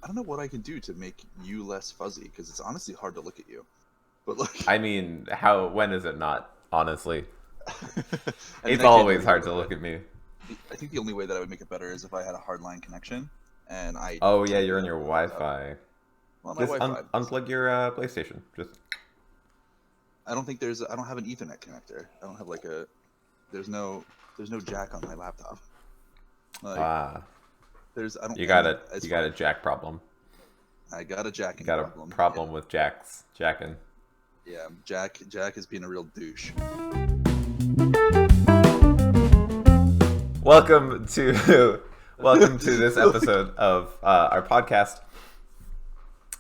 don't know what I can do to make you less fuzzy, because it's honestly hard to look at you. But like, I mean, when is it not? Honestly, it's I can't always hear hard you, to but look at me. I think the only way that I would make it better is if I had a hardline connection, and I Oh yeah, tend you're to on your hook it up. Wi-Fi. Well, my Just Wi-Fi. unplug your PlayStation. Just I don't think I don't have an Ethernet connector. I don't have like a. There's no jack on my laptop. Like ah, there's I don't. you I got mean, a jack problem. I got a You jacking got a problem. problem with jacking. Yeah, Jack has been a real douche. Welcome to this episode of our podcast.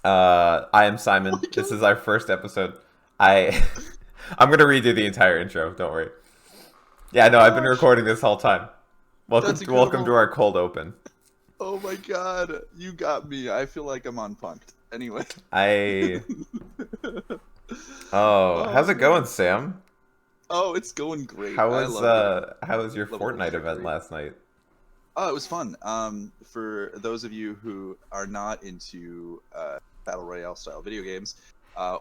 I am Simon. Oh my This God. is our first episode. I'm gonna redo the entire intro. Don't worry. Yeah, no, I've been recording this whole time. Welcome That's to incredible. our cold open. Oh my God, you got me. I feel like I'm on punked. Anyway. How's it going, Sam? Oh, it's going great. How I was love it. how was your Love Fortnite the event trickery. last night? Oh, it was fun. For those of you who are not into battle royale style video games,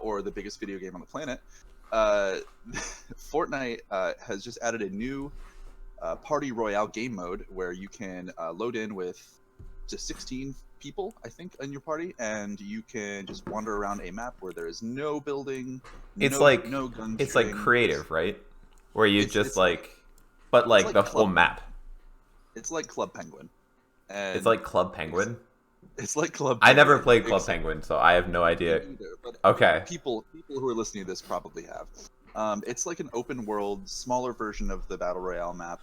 or the biggest video game on the planet, Fortnite has just added a new party royale game mode where you can load in with just 16 people, I think, in your party, and you can just wander around a map where there is no building, It's no gun it's like shooting. creative, right? Where you just it's like but like like the whole Club map. It's like Club Penguin. And It's like Club Penguin. it's like Club I never Penguin, played Club except Penguin, so I have no me idea. neither, but Okay. people who are listening to this probably have. It's like an open world, smaller version of the Battle Royale map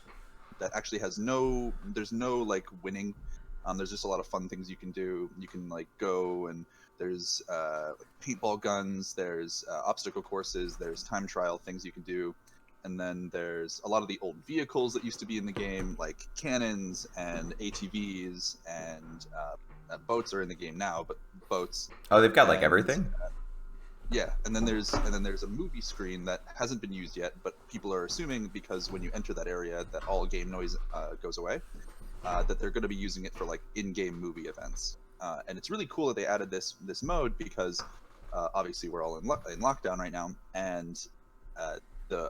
that actually has there's no like winning. There's just a lot of fun things you can do. You can like go and there's like paintball guns, there's obstacle courses, there's time trial things you can do. And then there's a lot of the old vehicles that used to be in the game, like cannons and ATVs, and boats are in the game now, but boats. Oh, they've got like And, everything. Yeah, and then there's a movie screen that hasn't been used yet, but people are assuming because when you enter that area, that all game noise goes away, that they're going to be using it for like in-game movie events. And it's really cool that they added this mode because obviously we're all in lockdown right now, and the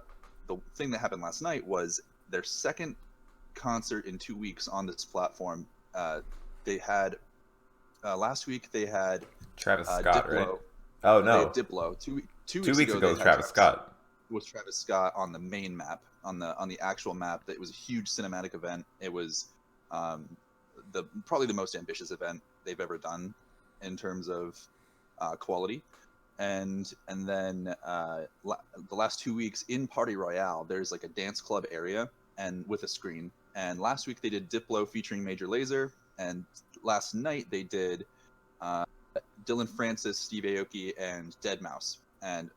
thing that happened last night was their second concert in 2 weeks on this platform. They had last week they had Travis Scott, Diplo. right? Oh They no. had Diplo. Two Two weeks ago they was had Travis Scott. Was Travis Scott on the main map, on the actual map. That was a huge cinematic event. It was probably the most ambitious event they've ever done in terms of quality. And then the last 2 weeks in Party Royale, there's like a dance club area and with a screen. And last week they did Diplo featuring Major Lazer, and last night they did Dylan Francis, Steve Aoki, and Deadmau5. And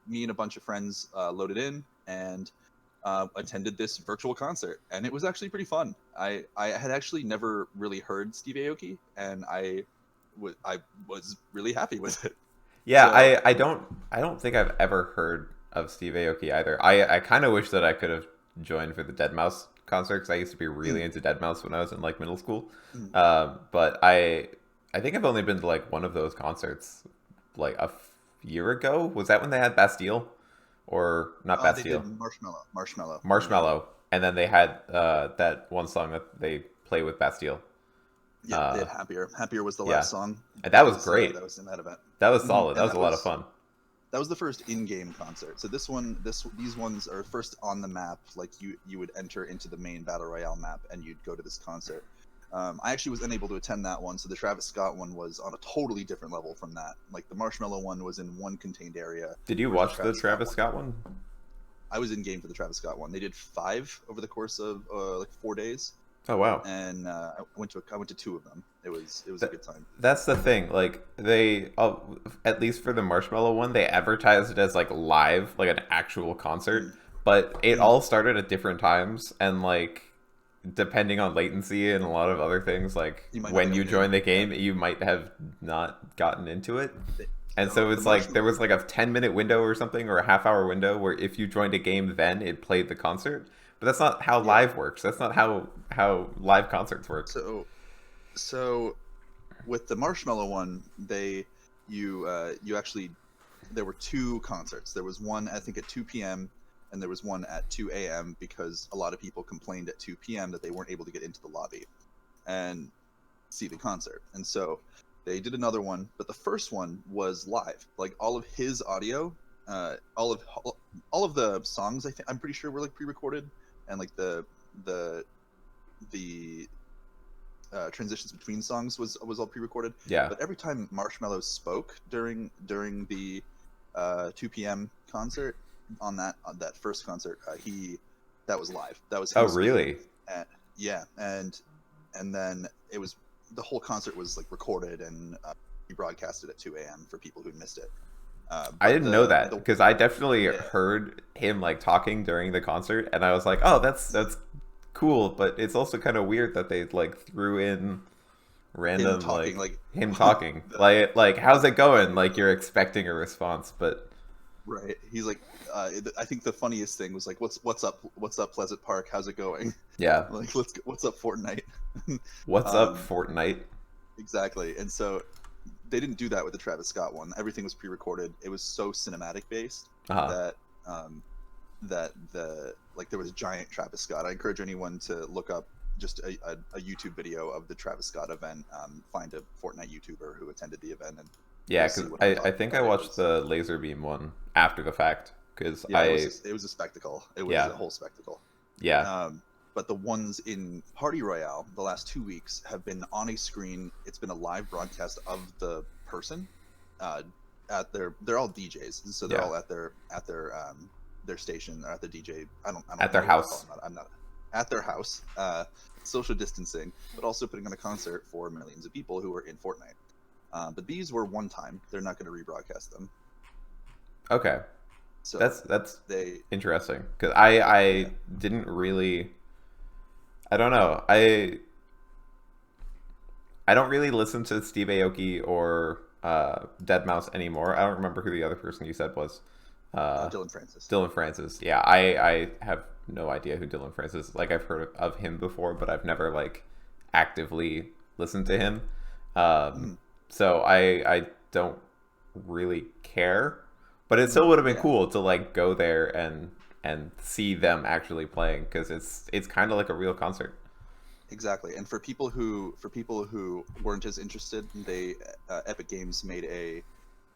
me and a bunch of friends loaded in and attended this virtual concert, and it was actually pretty fun. I had actually never really heard Steve Aoki, and I was really happy with it. Yeah, So, I don't think I've ever heard of Steve Aoki either. I kind of wish that I could have joined for the Deadmau5 concert because I used to be really into Deadmau5 when I was in like middle school. But I think I've only been to like one of those concerts like a year ago. Was that when they had Bastille? Or not Bastille? They did Marshmallow. Marshmallow. And then they had that one song that they play with Bastille. Yeah, they had Happier. Happier was the yeah. last song. And that was great. That was in that event. That was solid. And That was a lot of fun. That was the first in-game concert. So these ones are first on the map. Like you would enter into the main Battle Royale map and you'd go to this concert. I actually was unable to attend that one, so the Travis Scott one was on a totally different level from that. Like the Marshmallow one was in one contained area. Did you watch the Travis Scott one? I was in game for the Travis Scott one. They did 5 over the course of like 4 days. Oh wow! And I went to 2 of them. It was a good time. That's the thing. Like they, at least for the Marshmallow one, they advertised it as like live, like an actual concert. But it all started at different times, and like depending on latency and a lot of other things, like when you join the game, you might have not gotten into it. And so it's like there was like a 10-minute window or something, or a half-hour window where if you joined a game, then it played the concert. But that's not how live works. That's not how live concerts work. So with the Marshmello one, you actually, there were two concerts. There was one I think at 2 p.m. and there was one at 2 a.m. because a lot of people complained at 2 p.m. that they weren't able to get into the lobby and see the concert. And so they did another one, but the first one was live. Like all of his audio, all of the songs, I'm pretty sure were like pre-recorded, and like the transitions between songs was all pre-recorded. Yeah. But every time Marshmello spoke during the 2 p.m. concert on that first concert, that was live. That was him Oh, really? and, yeah, and then it was, the whole concert was like recorded and rebroadcasted at 2 a.m. for people who missed it. I didn't know that, because I definitely heard him like talking during the concert, and I was like, oh, that's cool, but it's also kind of weird that they like threw in random him talking like how's it going, like you're expecting a response, but right, he's like, I think the funniest thing was like, what's up Pleasant Park, how's it going? Yeah. Like, what's up Fortnite? What's up Fortnite? Exactly. And so they didn't do that with the Travis Scott one. Everything was pre-recorded. It was so cinematic based that there was a giant Travis Scott. I encourage anyone to look up just a YouTube video of the Travis Scott event. Find a Fortnite YouTuber who attended the event, and yeah, because I think I watched the laser beam one after the fact, because it was a spectacle. It was a whole spectacle. Yeah. But the ones in Party Royale the last 2 weeks have been on a screen. It's been a live broadcast of the person they're all DJs, so they're all at their station, or at the DJ. I don't at their house. I'm not at their house, social distancing, but also putting on a concert for millions of people who are in Fortnite. But these were one time. They're not going to rebroadcast them. Okay. So that's interesting, because I didn't really. I don't know. I don't really listen to Steve Aoki or Deadmau5 anymore. I don't remember who the other person you said was. Dylan Francis. Dylan Francis. Yeah, I have no idea who Dylan Francis is. Like, I've heard of him before, but I've never like actively listened to him. So I don't really care. But it still would have been cool to like go there and see them actually playing, because it's kind of like a real concert. Exactly. And for people who weren't as interested, they Epic Games made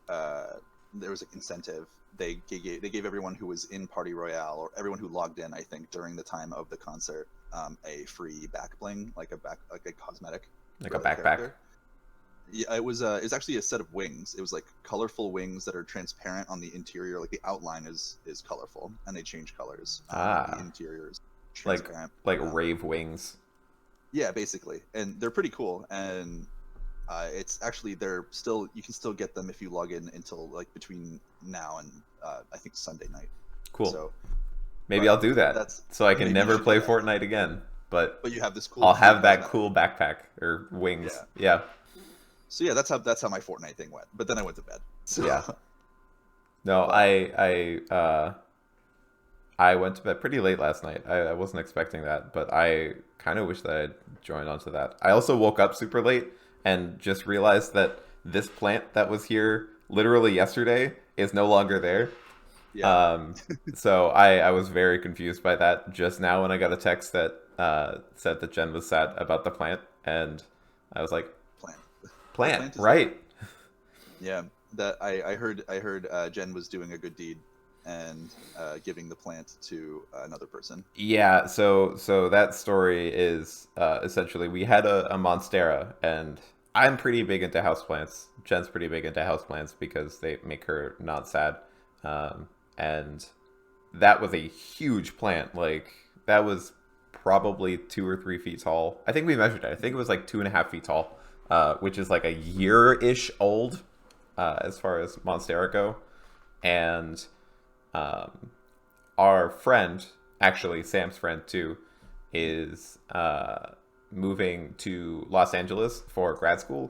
there was an incentive. They gave everyone who was in Party Royale, or everyone who logged in, I think, during the time of the concert, a free back bling, like a cosmetic, like a backpack. Character. Yeah, it was actually a set of wings. It was like colorful wings that are transparent on the interior. Like the outline is colorful, and they change colors. The interior is transparent, like rave wings. Yeah, basically, and they're pretty cool. And it's actually you can still get them if you log in until like between now and I think Sunday night. Cool. So maybe I'll do that, so I can never play Fortnite again. But you have this cool. I'll have that cool backpack or wings. Yeah. So yeah, that's how my Fortnite thing went. But then I went to bed. So. Yeah. No, I went to bed pretty late last night. I wasn't expecting that, but I kind of wish that I'd joined onto that. I also woke up super late and just realized that this plant that was here literally yesterday is no longer there. Yeah. So I was very confused by that just now when I got a text that said that Jen was sad about the plant, and I was like, Plant, right? Yeah, that I heard Jen was doing a good deed and giving the plant to another person. Yeah, so that story is essentially, we had a Monstera, and I'm pretty big into houseplants. Jen's pretty big into houseplants because they make her not sad. And that was a huge plant. Like, that was probably 2 or 3 feet tall. I think we measured it. I think it was like 2.5 feet tall. Which is like a year-ish old as far as Monstera go. And our friend, actually Sam's friend too, is moving to Los Angeles for grad school.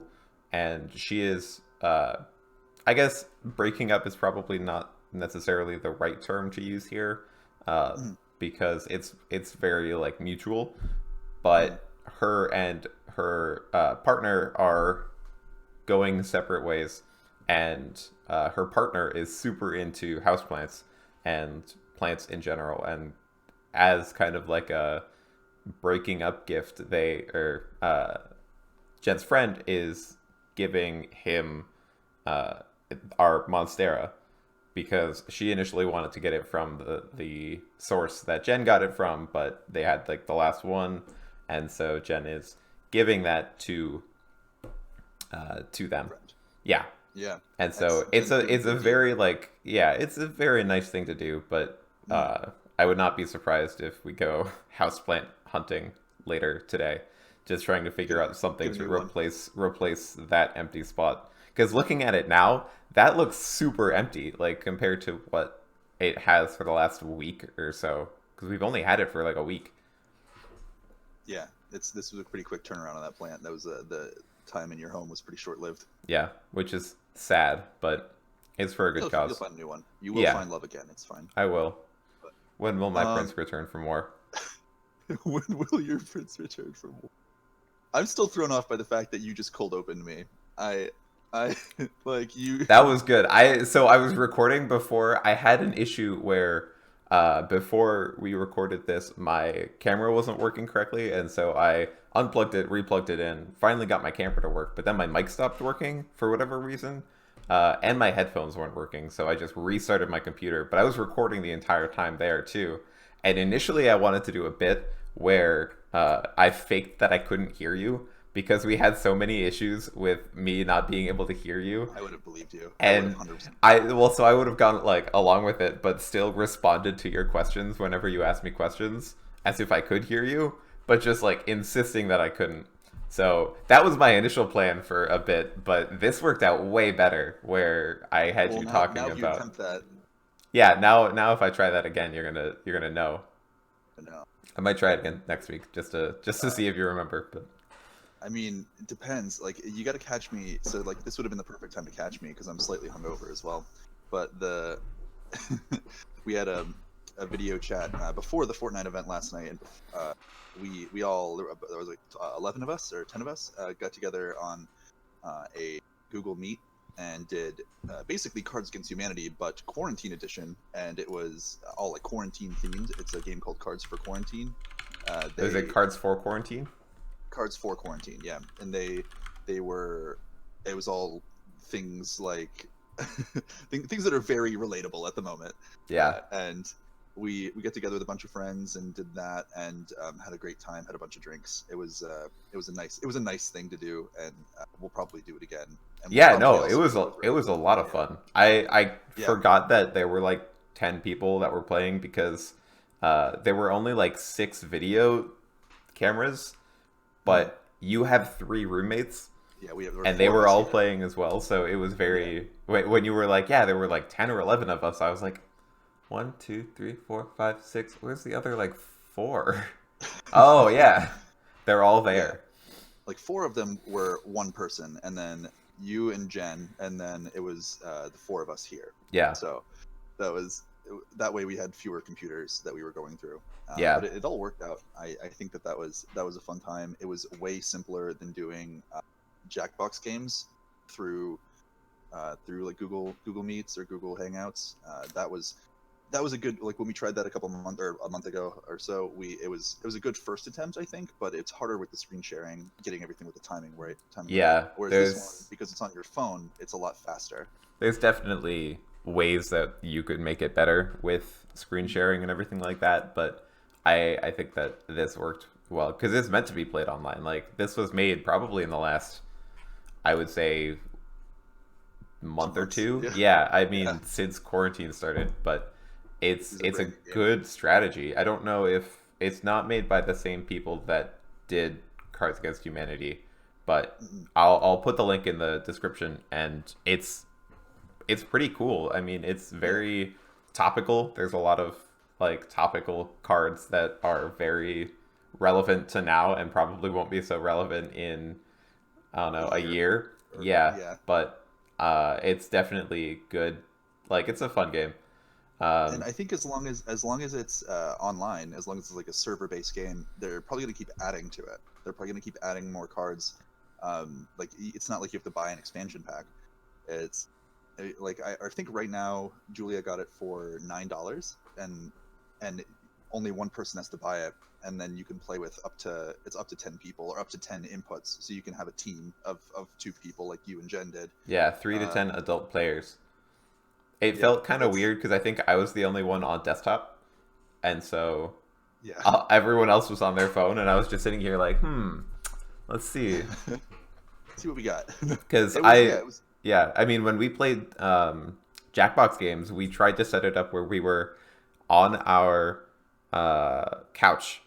And she is, I guess breaking up is probably not necessarily the right term to use here, because it's very like mutual. But her and her partner are going separate ways, and her partner is super into houseplants and plants in general, and as kind of like a breaking up gift, Jen's friend is giving him our Monstera, because she initially wanted to get it from the source that Jen got it from, but they had like the last one, and so Jen is giving that to them. Yeah. Yeah. And so it's a very like, yeah, it's a very nice thing to do, but I would not be surprised if we go houseplant hunting later today, just trying to figure out something to replace that empty spot. Because looking at it now, that looks super empty, like compared to what it has for the last week or so. Because we've only had it for like a week. Yeah, this was a pretty quick turnaround on that plant. That was the time in your home was pretty short lived. Yeah, which is sad, but it's for a good cause. You'll find a new one. You will find love again. It's fine. I will. But, when will my prince return for more? When will your prince return for more? I'm still thrown off by the fact that you just cold opened me. I like you. That was good. I was recording before. I had an issue where before we recorded this, my camera wasn't working correctly, and so I unplugged it, replugged it in, finally got my camera to work, but then my mic stopped working for whatever reason, and my headphones weren't working, so I just restarted my computer, but I was recording the entire time there too. And initially I wanted to do a bit where I faked that I couldn't hear you, because we had so many issues with me not being able to hear you. I would have believed you. And I would have gone like along with it, but still responded to your questions whenever you asked me questions as if I could hear you, but just like insisting that I couldn't. So that was my initial plan for a bit, but this worked out way better where I had you talking about. You attempt that. Yeah, now if I try that again, you're gonna know. No. I might try it again next week just to see if you remember, but. I mean, it depends. Like, you got to catch me. So, like, this would have been the perfect time to catch me because I'm slightly hungover as well. But we had a video chat before the Fortnite event last night, and we all, there was like 11 of us or 10 of us got together on a Google Meet and did basically Cards Against Humanity, but Quarantine Edition, and it was all like quarantine themed. It's a game called Cards for Quarantine. Is it Cards for Quarantine? Cards for Quarantine, yeah. And it was all things like things that are very relatable at the moment. Yeah. And we got together with a bunch of friends and did that, and had a great time, had a bunch of drinks. It was a nice thing to do, and we'll probably do it again. And it was a lot of fun. I forgot that there were like 10 people that were playing because there were only like 6 video cameras. But you have 3 roommates, and they were all playing as well. So it was very when you were like, there were like 10 or 11 of us. I was like, 1, 2, 3, 4, 5, 6. Where's the other like 4? Oh yeah, they're all there. Yeah. Like 4 of them were one person, and then you and Jen, and then it was the 4 of us here. Yeah. So that way we had fewer computers that we were going through. Yeah. But it all worked out. I think that was a fun time. It was way simpler than doing Jackbox games through like Google Meets or Google Hangouts. That was a good, like when we tried that a month ago or so. It was a good first attempt, I think, but it's harder with the screen sharing, getting everything with the timing right. Yeah. Whereas this one, because it's on your phone, it's a lot faster. There's definitely ways that you could make it better with screen sharing and everything like that, but I think that this worked well because it's meant to be played online. Like, this was made probably in the last, I would say, month or 2. Yeah, I mean, since quarantine started, but it's a good strategy. I don't know if it's not made by the same people that did Cards Against Humanity, but I'll put the link in the description, and it's pretty cool. I mean, it's very topical. There's a lot of like topical cards that are very relevant to now and probably won't be so relevant in, I don't know, a year. Yeah. But it's definitely good. Like, it's a fun game. And I think as long as it's online, as long as it's like a server-based game, they're probably going to keep adding to it. They're probably going to keep adding more cards Like it's not like you have to buy an expansion pack. It's like I think right now Julia got it for $9, and only one person has to buy it, and then you can play with up to 10 people or up to 10 inputs, so you can have a team of 2 people like you and Jen did. Yeah, 3 to 10 adult players. It Yeah, felt kind of weird because I think I was the only one on desktop, and so yeah. everyone else was on their phone, and I was just sitting here like, let's see, See what we got. because I mean, when we played Jackbox games, we tried to set it up where we were on our couch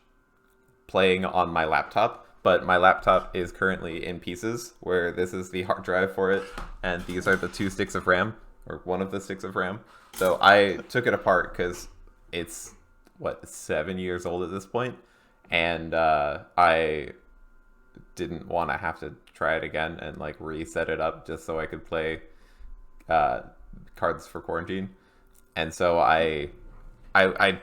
playing on my laptop, but my laptop is currently in pieces, where this is the hard drive for it, and these are the 2 sticks of RAM, or one of the sticks of RAM. So I took it apart because it's, 7 years old at this point, and I didn't want to have to try it again and like reset it up just so I could play Cards for Quarantine. And so I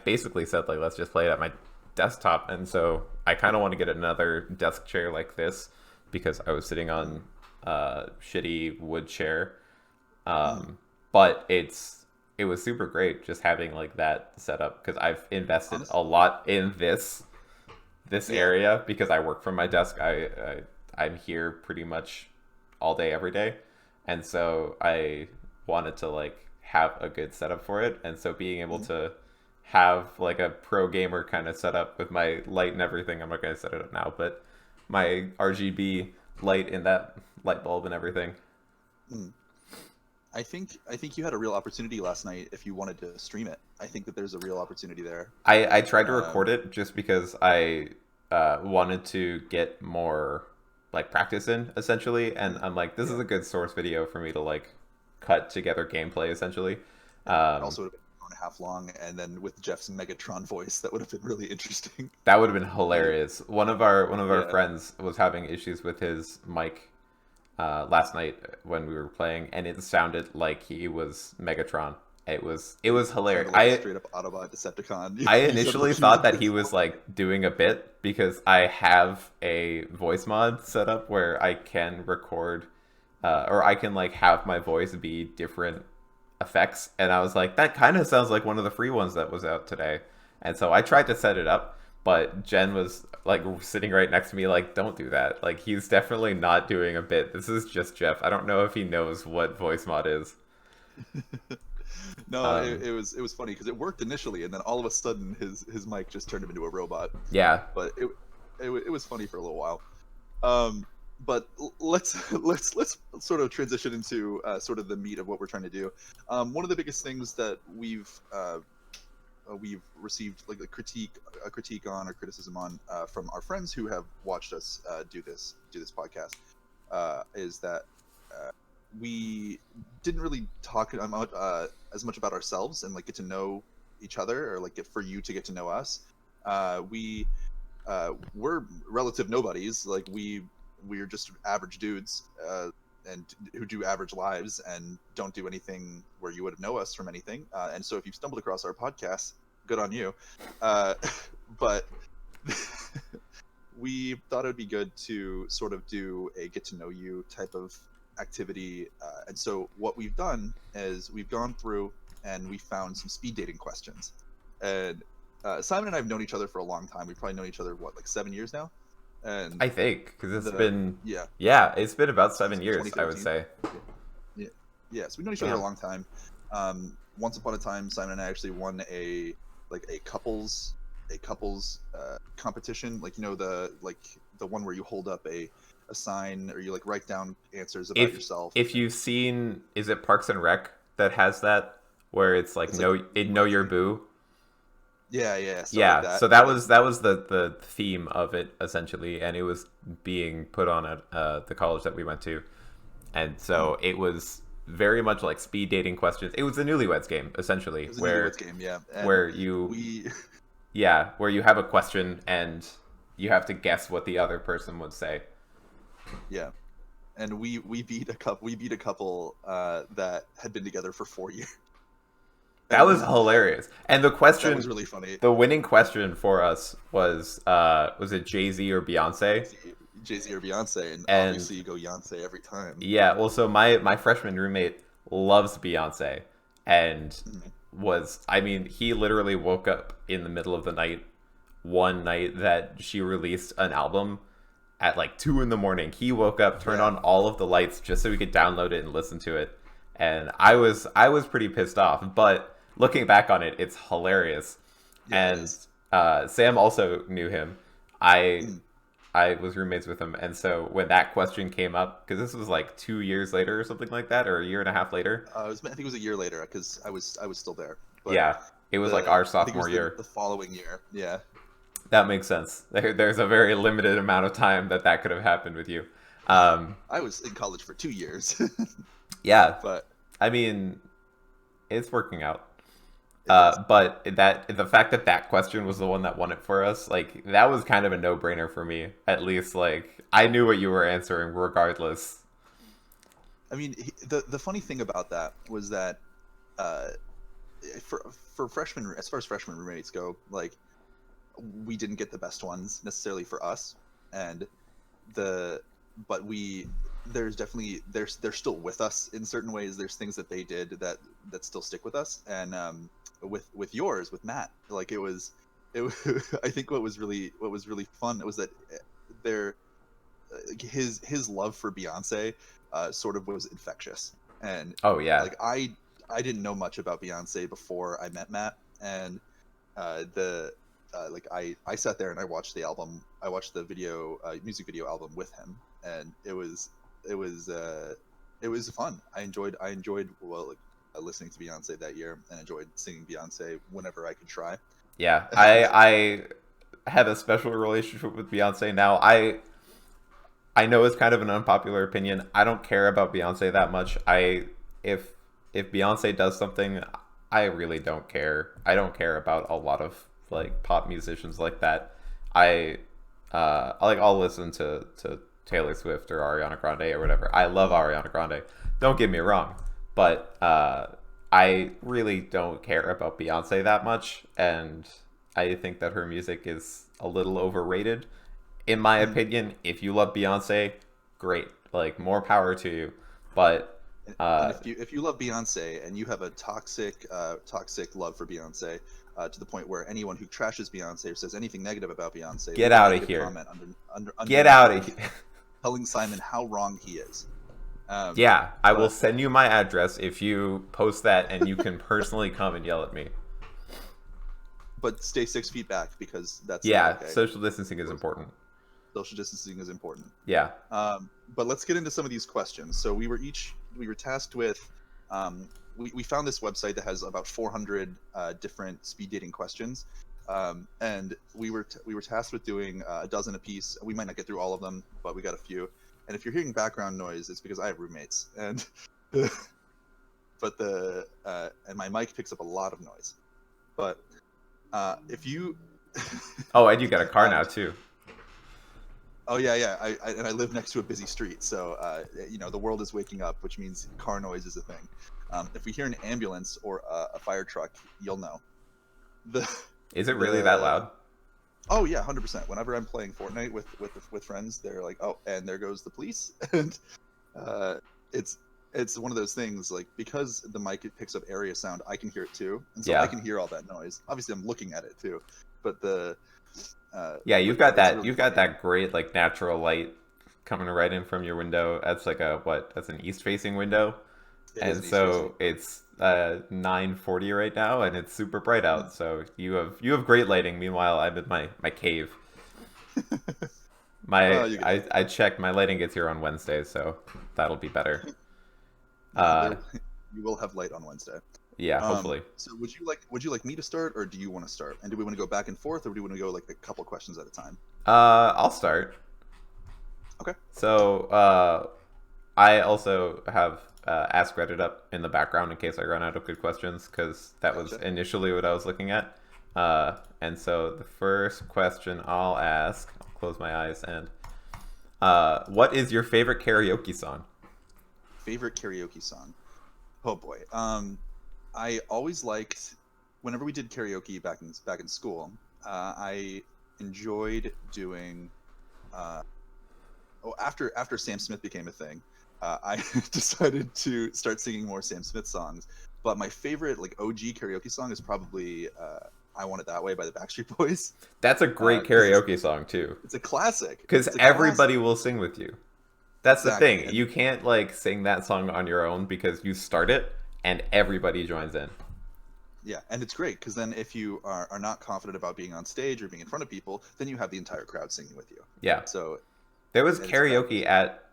basically said, like, let's just play it at my desktop. And so I kind of want to get another desk chair like this, because I was sitting on a shitty wood chair. But it was super great just having like that setup, because I've invested a lot in this area because I work from my desk. I'm here pretty much all day every day, and so I wanted to like have a good setup for it. And so being able to have like a pro gamer kind of setup with my light and everything, I'm not going to set it up now, but my RGB light in that light bulb and everything. I think you had a real opportunity last night if you wanted to stream it. I think that there's a real opportunity there. I tried to record it just because I wanted to get more like practice in, essentially, and I'm like, this is a good source video for me to like cut together gameplay, essentially. It also would have been an hour and a half long, and then with Jeff's Megatron voice, that would have been really interesting. That would have been hilarious. One of our friends was having issues with his mic last night when we were playing, and it sounded like he was Megatron. It was hilarious. Like straight up Autobot Decepticon. I initially thought that he was like doing a bit, because I have a voice mod set up where I can record or I can like have my voice be different effects, and I was like, that kind of sounds like one of the free ones that was out today. And so I tried to set it up, but Jen was like sitting right next to me like, don't do that. Like, he's definitely not doing a bit. This is just Jeff. I don't know if he knows what voice mod is. No, it was funny because it worked initially, and then all of a sudden his mic just turned him into a robot. Yeah. But it was funny for a little while. But let's sort of transition into sort of the meat of what we're trying to do. One of the biggest things that we've received like a critique on or criticism on from our friends who have watched us do this podcast is that we didn't really talk as much about ourselves and like get to know each other, or like for you to get to know us. We're relative nobodies. Like we're just average dudes and who do average lives and don't do anything where you would know us from anything. And so if you've stumbled across our podcast, good on you. But we thought it would be good to sort of do a get to know you type of activity. And so what we've done is we've gone through and we found some speed dating questions. And Simon and I have known each other for a long time. We've probably known each other, like 7 years now? And I think, because it's been it's been about 7 years, I would say. Yeah, so we've known each other a long time. Once upon a time, Simon and I actually won a couples competition, like, you know, the one where you hold up a sign or you like write down answers about yourself. If you've seen, is it Parks and Rec that has that, where it's like know your boo? Yeah. Like that. So that was the theme of it, essentially, and it was being put on at the college that we went to, and so it was very much like speed dating questions. It was a newlyweds game, essentially, where you have a question and you have to guess what the other person would say. Yeah, and we beat a couple that had been together for 4 years. That was And hilarious. And the that question, was really funny. the winning question for us was it Jay-Z or Beyonce? Jay-Z or Beyonce, and And obviously you go Beyonce every time. yeah, well, so my freshman roommate loves Beyonce, and Mhm. I mean, he literally woke up in the middle of the night one night that she released an album at like 2 in the morning. He woke up, turned Yeah. on all of the lights just so we could download it and listen to it. And I was pretty pissed off, but looking back on it, it's hilarious. Yeah, it And is. Sam also knew him. I Mm. I was roommates with him, and so when that question came up, because this was like 2 years later or something like that, or a year and a half later. I think it was a year later because I was still there, but Yeah, it was like our I think it sophomore was year. the following year. Yeah. That makes sense. There's a very limited amount of time that could have happened with you. Um, I was in college for 2 years, yeah, but I mean, it's working out. it is. But the fact that question was the one that won it for us, like that was kind of a no-brainer for me. At least, like I knew what you were answering regardless. I mean, the funny thing about that was that uh, for freshmen, as far as freshman roommates go, like we didn't get the best ones necessarily for us, and the but we there's definitely they're still with us in certain ways. There's things that they did that still stick with us, and with yours with Matt, like it was I think what was really fun was that there his love for Beyonce sort of was infectious, and Oh yeah, like I didn't know much about Beyonce before I met Matt, and the like I sat there and I watched the album. I watched the music video album with him, and it was it was fun. I enjoyed listening to Beyonce that year, and enjoyed singing Beyonce whenever I could try. yeah. And I have a special relationship with Beyonce now. I know it's kind of an unpopular opinion. I don't care about Beyonce that much. If if Beyonce does something, I really don't care. I don't care about a lot of like pop musicians like that. I I'll listen to Taylor Swift or Ariana Grande or whatever. I love Ariana Grande. Don't get me wrong, but I really don't care about Beyonce that much, and I think that her music is a little overrated in my mm, opinion. If you love Beyonce, great, like more power to you. But and uh, if you love Beyonce and you have a toxic love for Beyonce to the point where anyone who trashes Beyonce or says anything negative about Beyonce, get leave a out of negative here. comment Get underneath out it, of here. telling Simon how wrong he is. Um, Yeah, I will but send you my address if you post that, and you can personally come and yell at me. but stay 6 feet back because that's not Yeah, okay. social distancing is Of course, important. social distancing is important. Yeah. But let's get into some of these questions. So we were tasked with we found this website that has about 400 different speed dating questions, and we were tasked with doing a dozen apiece. We might not get through all of them, but we got a few. And if you're hearing background noise, it's because I have roommates, and but and my mic picks up a lot of noise. But if you Oh, and you got a car um, now too. Oh yeah, yeah. And I live next to a busy street, so the world is waking up, which means car noise is a thing. If we hear an ambulance or a fire truck, you'll know. The Is it really that the loud? Oh yeah, 100%. Whenever I'm playing Fortnite with friends, they're like, oh, and there goes the police, and uh, it's it's one of those things like because the mic it picks up area sound, I can hear it too, and so I Yeah. can hear all that noise. Obviously, I'm looking at it too, but the Yeah, but it's really you've got funny. that great like natural light coming right in from your window. That's like a what? That's an east facing window. It is And an east facing. so it's 9:40 right now, and it's super bright Mm. out. So you have great lighting. Meanwhile, I'm in my cave. Oh, you get lucky. I checked, my lighting gets here on Wednesday, so that'll be better. Yeah, Uh, there you will have light on Wednesday. yeah, hopefully. So would you like me to start, or do you want to start? And do we want to go back and forth, or do we want to go like a couple questions at a time? I'll start. Okay. So I also have Ask Reddit up in the background in case I run out of good questions, because that was Gotcha. initially what I was looking at. And so the first question I'll ask, I'll close my eyes, and what is your favorite karaoke song? Favorite karaoke song? Oh boy. I always liked whenever we did karaoke back in school. I enjoyed doing. After Sam Smith became a thing, I decided to start singing more Sam Smith songs. But my favorite like OG karaoke song is probably "I Want It That Way" by the Backstreet Boys. That's a great 'Cause karaoke song too, it's a classic. because It's a everybody classic. will sing with you. That's the Exactly. thing. And You can't like sing that song on your own because you start it and everybody joins in. yeah, and it's great because then if you are not confident about being on stage or being in front of people, then you have the entire crowd singing with you. Yeah. So There was it's better. karaoke at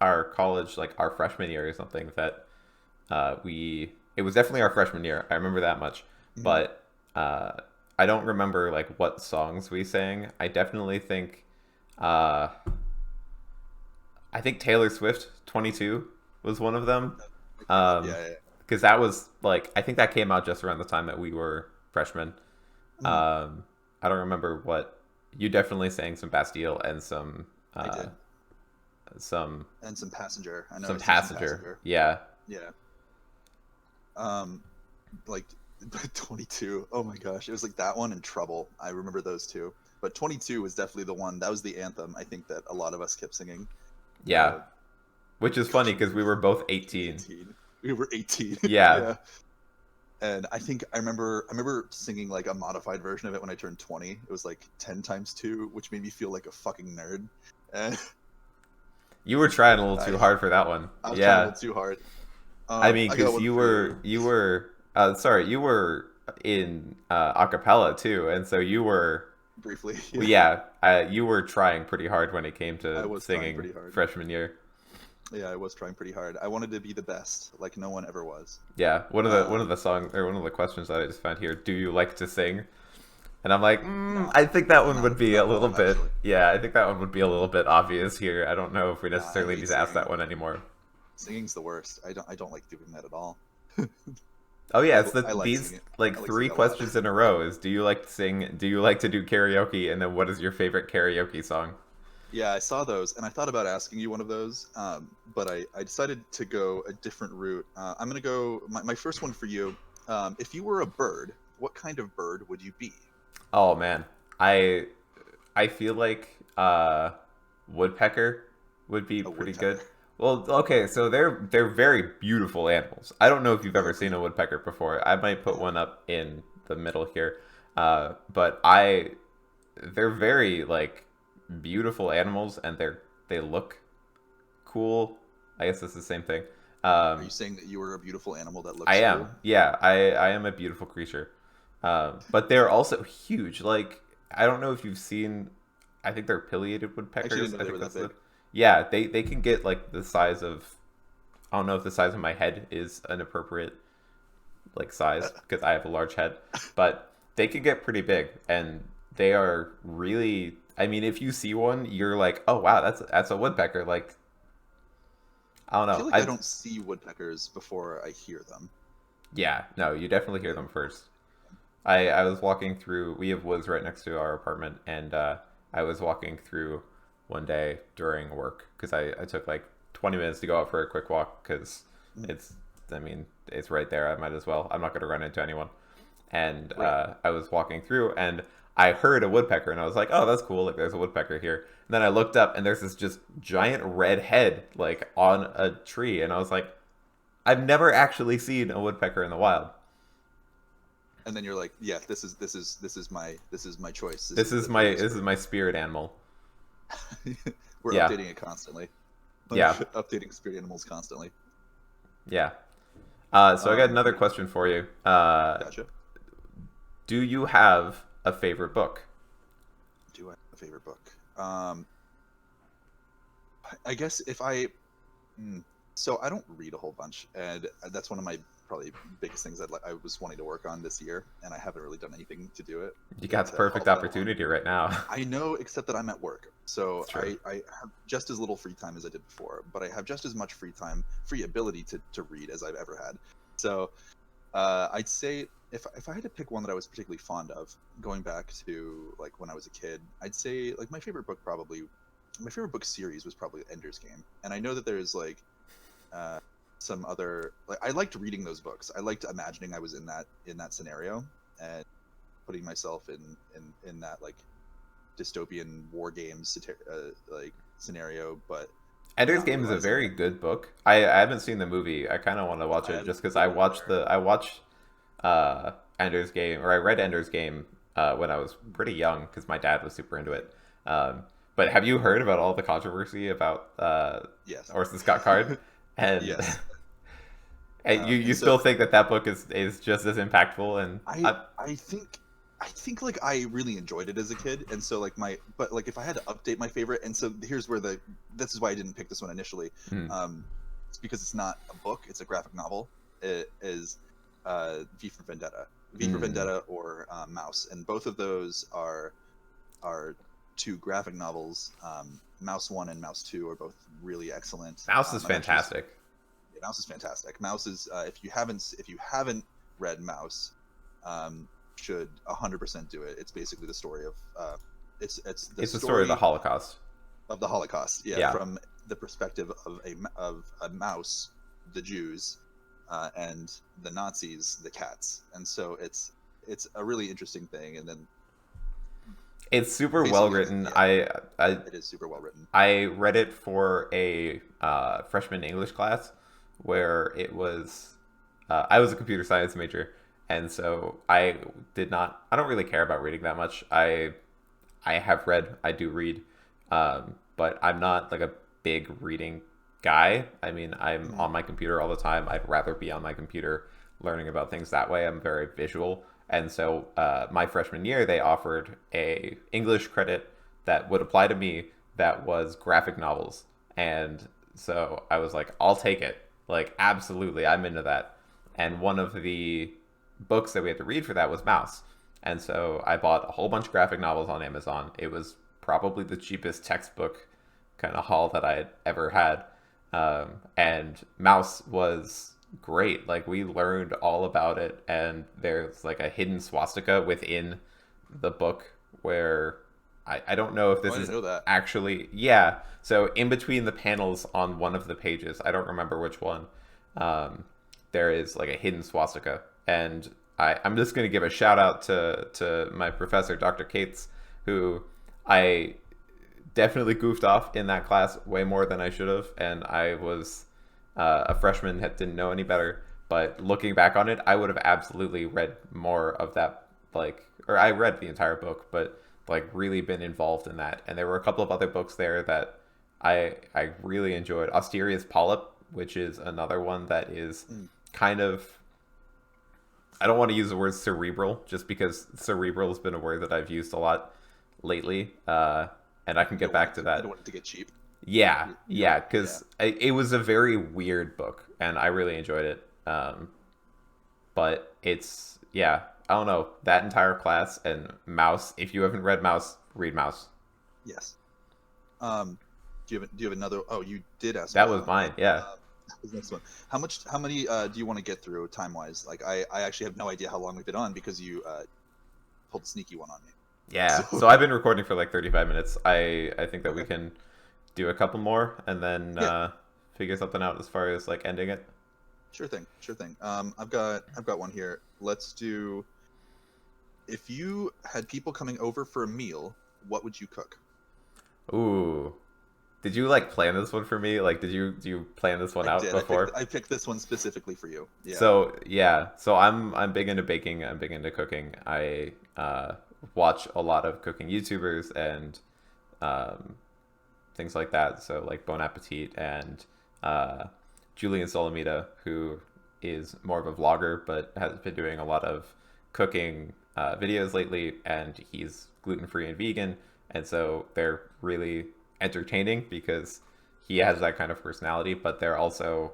our college, like our freshman year or something. That we it was definitely our freshman year. I remember that much, Mhm. but I don't remember like what songs we sang. I definitely think uh, I think Taylor Swift 22 was one of them. It came up. Um, Yeah, yeah. because that was like I think that came out just around the time that we were freshmen. Mhm. I don't remember what you definitely sang some Bastille and some I did. some And some Passenger. I know I some sang some Passenger. Passenger. Yeah. Yeah. Um, like 22. Oh my gosh, it was like that one and Trouble. I remember those two. But 22 was definitely the one. That was the anthem. I think that a lot of us kept singing. Yeah. Uh, Which is funny Gosh, because we were both 18. 18. We were 18. Yeah. Yeah. And I think I remember singing like a modified version of it when I turned 20. It was like 10 times 2, which made me feel like a fucking nerd. And You were trying a little too I hard for that one. I was trying a Yeah. little too hard. I mean, I got because one you for were you. you were in acapella too, and so you were Briefly. well, Yeah. yeah, you were trying pretty hard when it came I to was trying singing pretty hard. freshman year. Yeah, I was trying pretty hard. I wanted to be the best, like no one ever was. Yeah, one of Um, the songs or one of the questions that I just found here. Do you like to sing? And I'm like, nah, I think that one would not be a not at little all bit. actually. Yeah, I think that one would be a little bit obvious here. I don't know if we Nah, I necessarily need hate to ask that singing. one anymore. Singing's the worst. I don't like doing that at all. Oh yeah, I it's I like these singing. like I like three singing a lot. questions in a row. Is do you like to sing? Do you like to do karaoke? And then what is your favorite karaoke song? Yeah, I saw those, and I thought about asking you one of those, but I decided to go a different route. I'm gonna go my first one for you. If you were a bird, what kind of bird would you be? Oh man, I I feel like woodpecker would be A pretty woodpecker. good. Well, okay, so they're very beautiful animals. I don't know if you've ever Very seen a beautiful. woodpecker before. I might I put have. one up in the middle here. But I they're very like beautiful animals and they look cool. I guess it's the same thing. Are you Um, saying that you were a beautiful animal that I looks am. cool? Yeah, I am a beautiful creature. But they're also huge. Like I don't know if you've seen. I think they're pileated I actually woodpeckers. didn't know I they think were that that's the. big. Yeah, they can get like the size of. I don't know if the size of my head is an appropriate like size because I have a large head, but they can get pretty big and they are really. I mean, if you see one, you're like, oh wow, that's a woodpecker. Like I don't I know. feel like I I don't see woodpeckers before I hear them. Yeah, no, you definitely hear Like, them first. I was walking through. We have woods right next to our apartment, and I was walking through one day during work because I took like 20 minutes to go out for a quick walk because mm, it's I mean it's right there. I might as well. I'm not going to run into anyone. And right. I was walking through, and I heard a woodpecker, and I was like, oh, that's cool. Like there's a woodpecker here. And then I looked up, and there's this just giant red head like on a tree, and I was like, I've never actually seen a woodpecker in the wild. And then you're like, yeah, this is my choice. This is the This biggest is bird. my spirit animal. We're Yeah, updating it constantly, like yeah, updating spirit animals constantly. yeah. So I got another Wait, question for you. gotcha. Do you have a favorite book? Do I have a favorite book? I guess if I, hmm, so I don't read a whole bunch, and that's one of my probably biggest things that I was wanting to work on this year, and I haven't really done anything to do it You got the to perfect help that along. opportunity right now. I know, except that I'm at work, so It's true. I have just as little free time as I did before, but I have just as much free ability to read as I've ever had. So I'd say if I had to pick one that I was particularly fond of, going back to like when I was a kid, I'd say like my favorite book series was probably Ender's Game, and I know that there's like uh, some other, like, I liked reading those books. I liked imagining I was in that scenario and putting myself in that like dystopian war games like scenario. But Ender's not Game is a realizing very that good book. I haven't seen the movie. I kind of want to watch I it haven't just because either. I watched uh, Ender's Game, or I read Ender's Game when I was pretty young because my dad was super into it. But have you heard about all the controversy about Yes. Orson Scott Card? And Yes. and you And still so think that that book is just as impactful? And I think like I really enjoyed it as a kid, and so like but like if I had to update my favorite, and so here's where this is why I didn't pick this one initially. mm, It's because it's not a book; it's a graphic novel. It is V for Vendetta, mm. or Mouse, and both of those are two graphic novels. Mouse 1 and Mouse 2 are both really excellent. Mouse is I'm actually fantastic. Yeah, Mouse is fantastic. Mouse is if you haven't read Mouse, should 100% do it. It's basically the story of it's the It's the story of the story Holocaust. of the Holocaust. Yeah, Yeah, from the perspective of a mouse, the Jews, and the Nazis, the cats. And so it's a really interesting thing. And then it's super well basically, written. yeah, I it is super well written. I read it for a freshman English class where it was I was a computer science major, and so I did not. I don't really care about reading that much. I do read, but I'm not like a big reading guy. I mean, I'm Mhm. on my computer all the time. I'd rather be on my computer learning about things that way. I'm very visual, and so my freshman year they offered a English credit that would apply to me that was graphic novels, and so I was like, I'll take it. Like, absolutely, I'm into that. And one of the books that we had to read for that was Mouse. And so I bought a whole bunch of graphic novels on Amazon. It was probably the cheapest textbook kind of haul that I had ever had. And Mouse was great. Like, we learned all about it. And there's like a hidden swastika within the book where I don't know if Oh, this I is didn't know that. actually, yeah. So in between the panels on one of the pages, I don't remember which one, um, there is like a hidden swastika. And I'm just going to give a shout out to my professor, Dr. Cates, who I definitely goofed off in that class way more than I should have. And I was a freshman that didn't know any better. But looking back on it, I would have absolutely read more of that, like, or I read the entire book, but like really been involved in that. And there were a couple of other books there that I really enjoyed. Austeria's Polyp, which is another one that is Mm. kind of, I don't want to use the word cerebral just because cerebral has been a word that I've used a lot lately. And I can You get don't want back it to to, you that. don't want it to get cheap. Yeah, You don't. yeah, Yeah. because it was a very weird book and I really enjoyed it. But it's, yeah, I don't know. That entire class and Mouse, if you haven't read Mouse, read Mouse. Yes. Um, do you have another? Oh, you did ask me That that was one, right? mine, yeah. This next one. How many do you want to get through time wise? Like I actually have no idea how long we've been on because you pulled a sneaky one on me. Yeah. So So I've been recording for like 35 minutes. I think that we okay. can do a couple more and then Yeah. figure something out as far as like ending it. Sure thing. Sure thing. I've got one here. Let's do. If you had people coming over for a meal, what would you cook? Ooh. Did you like plan this one for me? Like do you plan this one I out did. I picked. before? I picked this one specifically for you. Yeah. So yeah, so I'm big into baking. I'm big into cooking. I watch a lot of cooking YouTubers and um, things like that. So like Bon Appetit and uh, Julian Solomita, who is more of a vlogger but has been doing a lot of cooking videos lately, and he's gluten free and vegan, and so they're really entertaining because he has that kind of personality. But they're also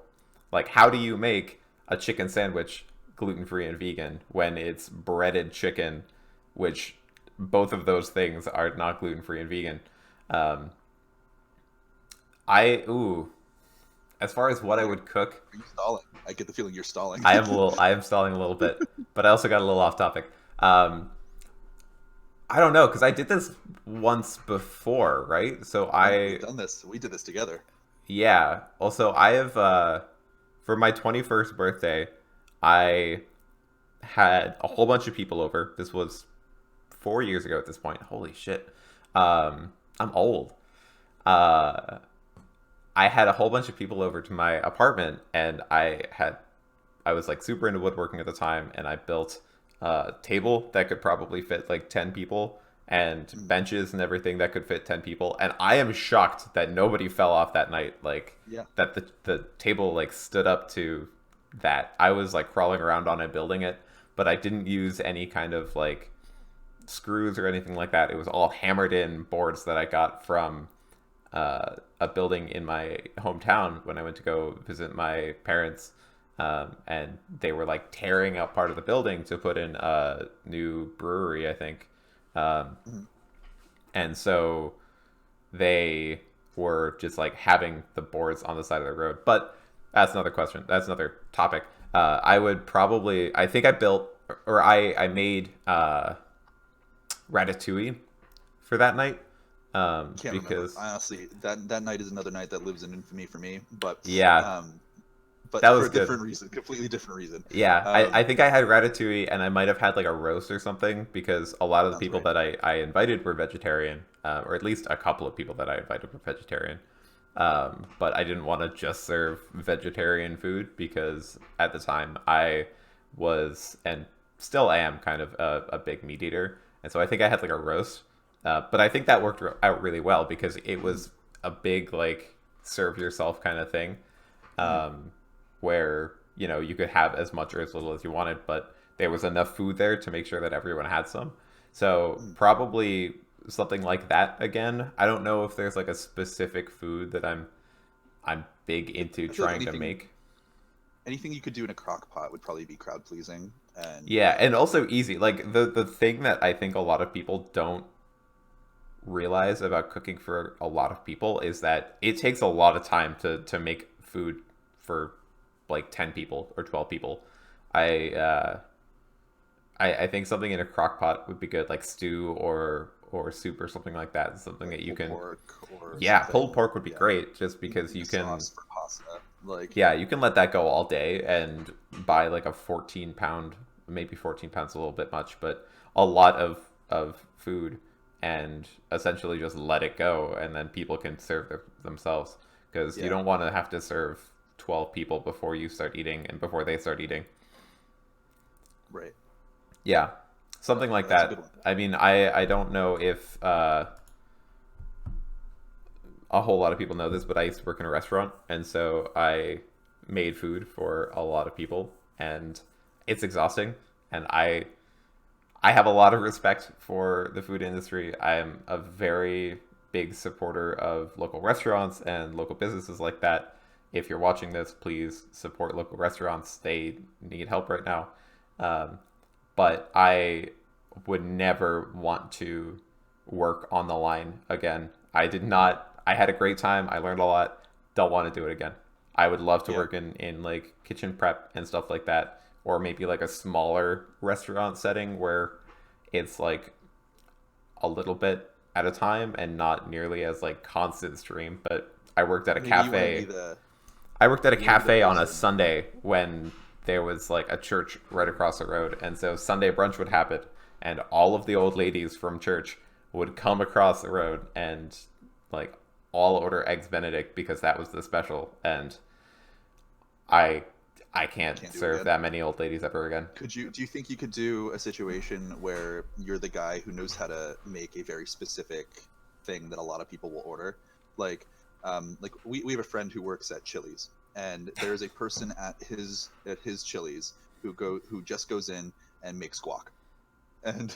like, how do you make a chicken sandwich gluten free and vegan when it's breaded chicken, which both of those things are not gluten free and vegan? Um, ooh, as far as what I Are you, would cook, are you stalling? I get the feeling you're stalling. I am stalling a little bit, but I also got a little off topic. Um, I don't know because I did this once before, right? So Yeah, we've I, done this. We did this together. yeah. Also, I have for my 21st birthday, I had a whole bunch of people over. This was 4 years ago at this point. Holy shit. I'm old. Uh, I had a whole bunch of people over to my apartment, and I was like super into woodworking at the time, and I built a table that could probably fit like 10 people, and benches and everything that could fit 10 people. And I am shocked that nobody fell off that night. Like, Yeah. that the table like stood up to that. I was like crawling around on it, building it, but I didn't use any kind of like screws or anything like that. It was all hammered in boards that I got from a building in my hometown when I went to go visit my parents. And they were like tearing out part of the building to put in a new brewery, I think. Mhm. And so they were just like having the boards on the side of the road. But that's another question. That's another topic. I would probably, I think I built, or I made ratatouille for that night. Can't remember. Because Honestly, that night is another night that lives in infamy for me. yeah, But that for was a good. different reason, completely different reason. Yeah, I Um, think I had ratatouille, and I might have had like a roast or something, because a lot of the Sounds people right. that I invited were vegetarian, or at least a couple of people that I invited were vegetarian. But I didn't want to just serve vegetarian food, because at the time I was, and still am, kind of a big meat eater. And so I think I had like a roast. But I think that worked out really well, because it mhm, was a big like serve yourself kind of thing, mhm, um, where you could have as much or as little as you wanted, but there was enough food there to make sure that everyone had some. So mhm. probably something like that again. I don't know if there's like a specific food that I'm big into I feel like trying to make. anything you could do in a crock pot would probably be crowd pleasing, and Yeah, and also easy. Like the thing that I think a lot of people don't realize about cooking for a lot of people is that it takes a lot of time to make food for like 10 people or 12 people. I I think something in a crock pot would be good, like stew or soup or something like that. Something like that you pulled can, pork or yeah, pulled something. pork would be Yeah, great, just because making a you can, sauce for pasta. Like, yeah, you can let that go all day and buy like a 14 pound, maybe 14 pounds a little bit much, but a lot of food, and essentially just let it go, and then people can serve themselves, because you yeah, don't want to have to serve 12 people before you start eating and before they start eating. right. Yeah, something like That's a good that. one. I mean, I don't know if a whole lot of people know this, but I used to work in a restaurant, and so I made food for a lot of people, and it's exhausting. And I have a lot of respect for the food industry. I am a very big supporter of local restaurants and local businesses like that. If you're watching this, please support local restaurants. They need help right now. Um, but I would never want to work on the line again. I did not. I had a great time. I learned a lot. Don't want to do it again. I would love to Yeah, work in like kitchen prep and stuff like that, or maybe like a smaller restaurant setting where it's like a little bit at a time and not nearly as like constant stream. But I worked at a maybe you want to be cafe. the I worked at a you want to be the cafe on a person. Sunday when there was like a church right across the road, and so Sunday brunch would happen, and all of the old ladies from church would come across the road and like all order eggs Benedict because that was the special, and I I can't Can't do it serve again. that many old ladies ever again. Do you think you could do a situation where you're the guy who knows how to make a very specific thing that a lot of people will order? Like we have a friend who works at Chili's, and there's a person at his Chili's who just goes in and makes guac, and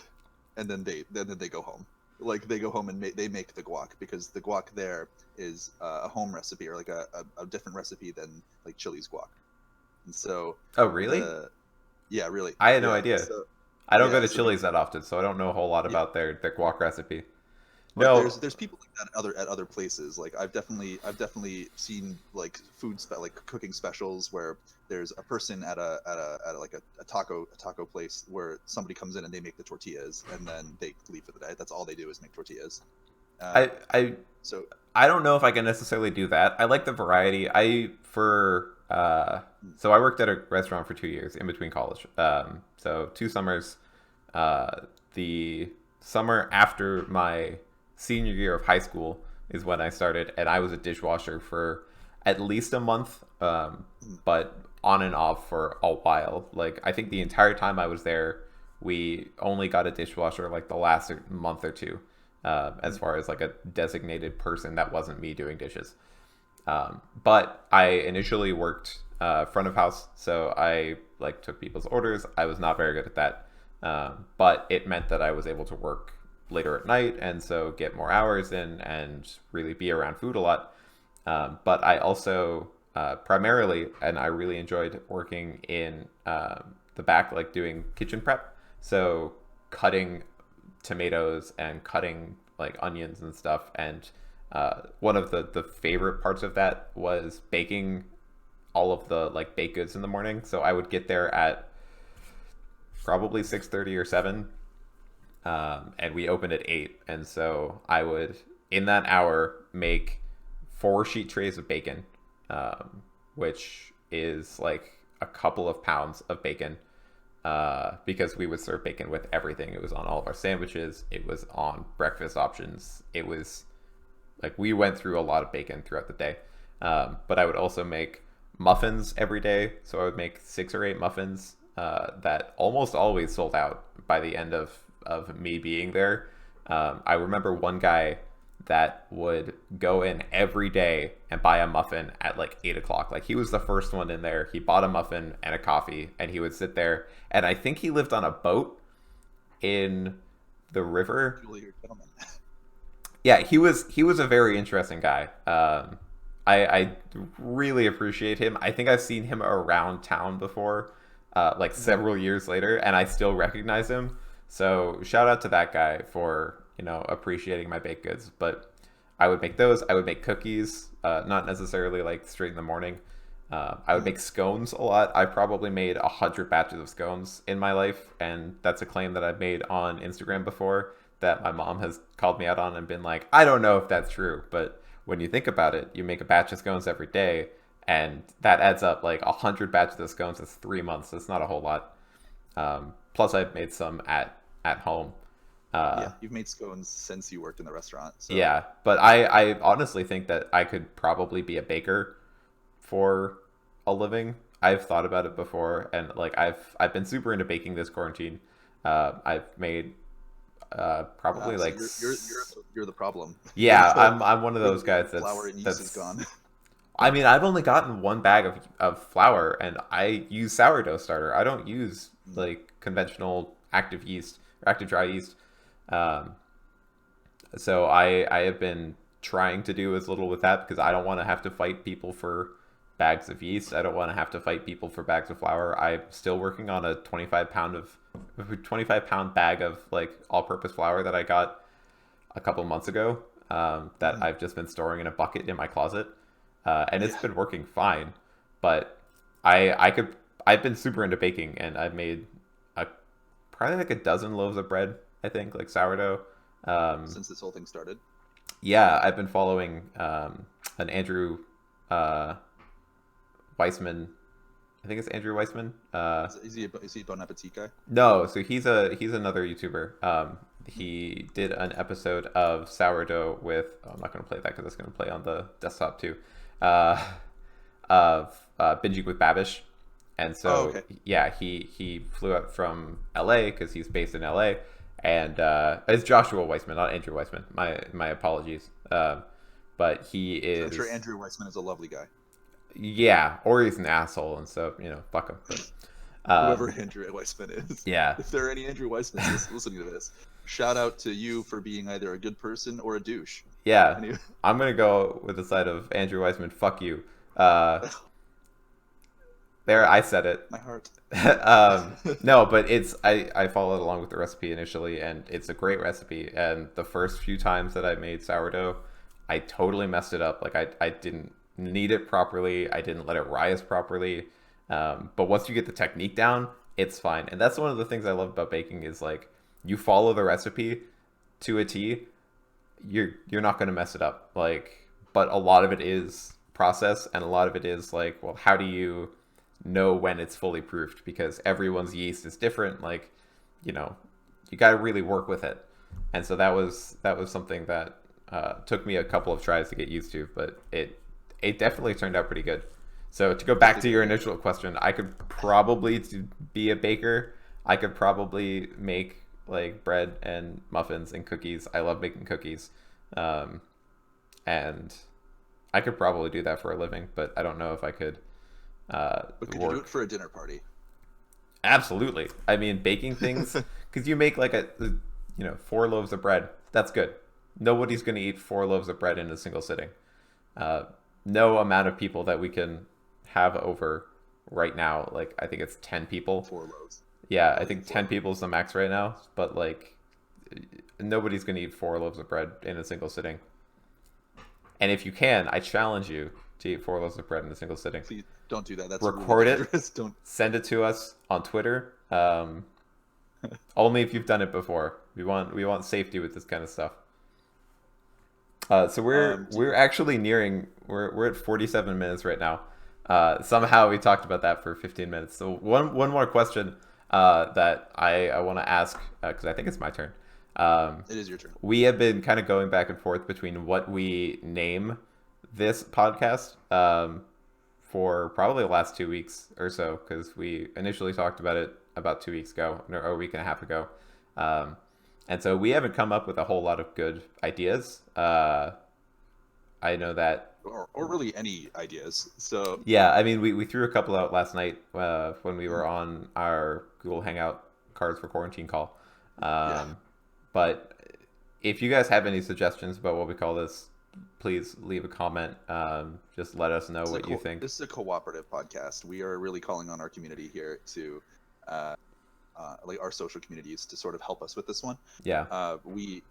then they go home. Like, they go home and they make the guac, because the guac there is a home recipe, or like a different recipe than like Chili's guac. And so Oh, really? the yeah, really. I had no Yeah. idea. So I don't go yeah, to so the Chili's that often, so I don't know a whole lot yeah, about their guac recipe. but No. there's people like that at other places. Like, I've definitely seen like like cooking specials where there's a person at like a taco place where somebody comes in and they make the tortillas and then they leave for the day. That's all they do is make tortillas. I Um, I so I don't know if I can necessarily do that. I like the variety. I for So I worked at a restaurant for 2 years in between college. So 2 summers. The summer after my senior year of high school is when I started, and I was a dishwasher for at least a month, but on and off for a while. Like I think the entire time I was there, we only got a dishwasher like the last month or two, as far as like a designated person that wasn't me doing dishes. But I initially worked front of house, so I like took people's orders. I was not very good at that, but it meant that I was able to work later at night and so get more hours in and really be around food a lot. But I also primarily, and I really enjoyed working in the back, like doing kitchen prep. So cutting tomatoes and cutting like onions and stuff. And one of the favorite parts of that was baking all of the like baked goods in the morning. So I would get there at probably 6:30 or 7, and we opened at 8. And so I would, in that hour, make 4 sheet trays of bacon, which is like a couple of pounds of bacon, because we would serve bacon with everything. It was on all of our sandwiches. It was on breakfast options. It was like we went through a lot of bacon throughout the day. But I would also make muffins every day. So I would make 6 or 8 muffins that almost always sold out by the end of me being there. I remember one guy that would go in every day and buy a muffin at like 8 o'clock. Like he was the first one in there. He bought a muffin and a coffee, and he would sit there. And I think he lived on a boat in the river. Yeah, he was a very interesting guy. I really appreciate him. I think I've seen him around town before, like several years later, and I still recognize him. So shout out to that guy for, appreciating my baked goods. But I would make those. I would make cookies, not necessarily like straight in the morning. I would make scones a lot. I probably made 100 batches of scones in my life, and that's a claim that I've made on Instagram before that my mom has called me out on and been like, I don't know if that's true, but when you think about it, you make a batch of scones every day, and that adds up. Like 100 batches of scones is 3 months. That's not a whole lot. Plus, I've made some at home. Yeah, you've made scones since you worked in the restaurant. So. Yeah, but I honestly think that I could probably be a baker for a living. I've thought about it before, and like I've been super into baking this quarantine. I've made probably like you're the problem. Yeah, I'm one of those guys flour and yeast is gone. I mean, I've only gotten 1 bag of flour, and I use sourdough starter. I don't use like conventional active yeast or active dry yeast. So I have been trying to do as little with that because I don't want to have to fight people for bags of yeast. I don't want to have to fight people for bags of flour. I'm still working on a 25 pound bag of like all-purpose flour that I got a couple months ago, that I've just been storing in a bucket in my closet, and it's been working fine. But I've been super into baking, and I've made probably like a dozen loaves of bread, I think, like sourdough, since this whole thing started. Yeah, I've been following an Andrew Weissman. I think it's Andrew Weissman. Is he a Bon Appetit guy? No, so he's another YouTuber. He did an episode of sourdough with, I'm not going to play that because it's going to play on the desktop too, of Binging with Babish. And so, yeah, he flew up from LA because he's based in LA. And it's Joshua Weissman, not Andrew Weissman. My apologies. But he is... I'm sure Andrew Weissman is a lovely guy. Yeah, or he's an asshole, and so, fuck him. But, whoever Andrew Weissman is. Yeah. If there are any Andrew Weissmans listening to this, shout out to you for being either a good person or a douche. Yeah. I'm going to go with the side of Andrew Weissman, fuck you. There, I said it. My heart. No, but I followed along with the recipe initially, and it's a great recipe. And the first few times that I made sourdough, I totally messed it up. Like I didn't knead it properly. I didn't let it rise properly. But once you get the technique down, it's fine. And that's one of the things I love about baking is like you follow the recipe to a T, you're not going to mess it up. Like, but a lot of it is process, and a lot of it is like, well, how do you know when it's fully proofed, because everyone's yeast is different. Like, you got to really work with it. And so that was something that took me a couple of tries to get used to, but it definitely turned out pretty good. So to go back to your initial question, I could probably be a baker. I could probably make like bread and muffins and cookies. I love making cookies. And I could probably do that for a living, but I don't know if I could But could you do it for a dinner party? Absolutely. I mean, baking things, because you make like 4 loaves of bread. That's good. Nobody's going to eat 4 loaves of bread in a single sitting. No amount of people that we can have over right now, like I think it's 10 people. 4 loaves. Yeah, I think 10 people is the max right now, but like nobody's going to eat 4 loaves of bread in a single sitting. And if you can, I challenge you to eat 4 loaves of bread in a single sitting. Please don't do that. That's record really it. Don't send it to us on Twitter. Only if you've done it before. We want safety with this kind of stuff. So we're actually nearing. We're at 47 minutes right now. Somehow we talked about that for 15 minutes. So one more question that I want to ask, because I think it's my turn. It is your turn. We have been kind of going back and forth between what we name this podcast for probably the last 2 weeks or so, because we initially talked about it about 2 weeks ago, or a week and a half ago. And so we haven't come up with a whole lot of good ideas. I know that... Or really any ideas. So yeah, I mean, we threw a couple out last night when we were on our Google Hangout Cards for Quarantine call. But if you guys have any suggestions about what we call this, please leave a comment. Just let us know what you think. This is a cooperative podcast. We are really calling on our community here to, like our social communities, to sort of help us with this one. Yeah. We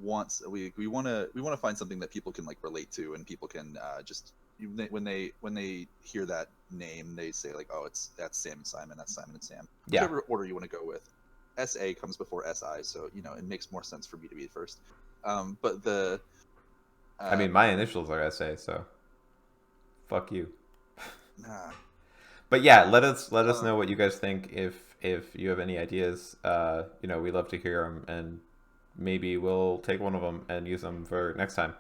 want to find something that people can like relate to, and people can just when they hear that name, they say like, oh, that's Sam and Simon, that's Simon and Sam. Yeah. Whatever order you want to go with. SA comes before SI, so it makes more sense for me to be first. But the I mean, my initials are SA, so fuck you. Nah. But yeah, let us know what you guys think. If you have any ideas, we love to hear them, and maybe we'll take one of them and use them for next time.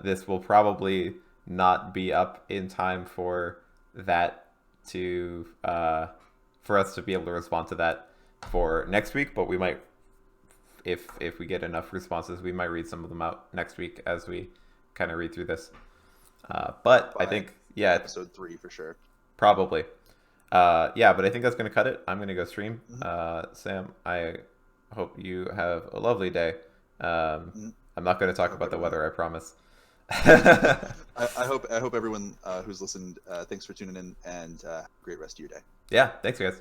This will probably not be up in time for that for us to be able to respond to that for next week, but we might, if we get enough responses, we might read some of them out next week as we kind of read through this. But I think, yeah, episode 3 for sure. Probably. Yeah, but I think that's going to cut it. I'm going to go stream. Sam, I hope you have a lovely day. I'm not going to talk about the weather, I promise. I hope everyone who's listened, thanks for tuning in, and have a great rest of your day. Yeah, thanks guys.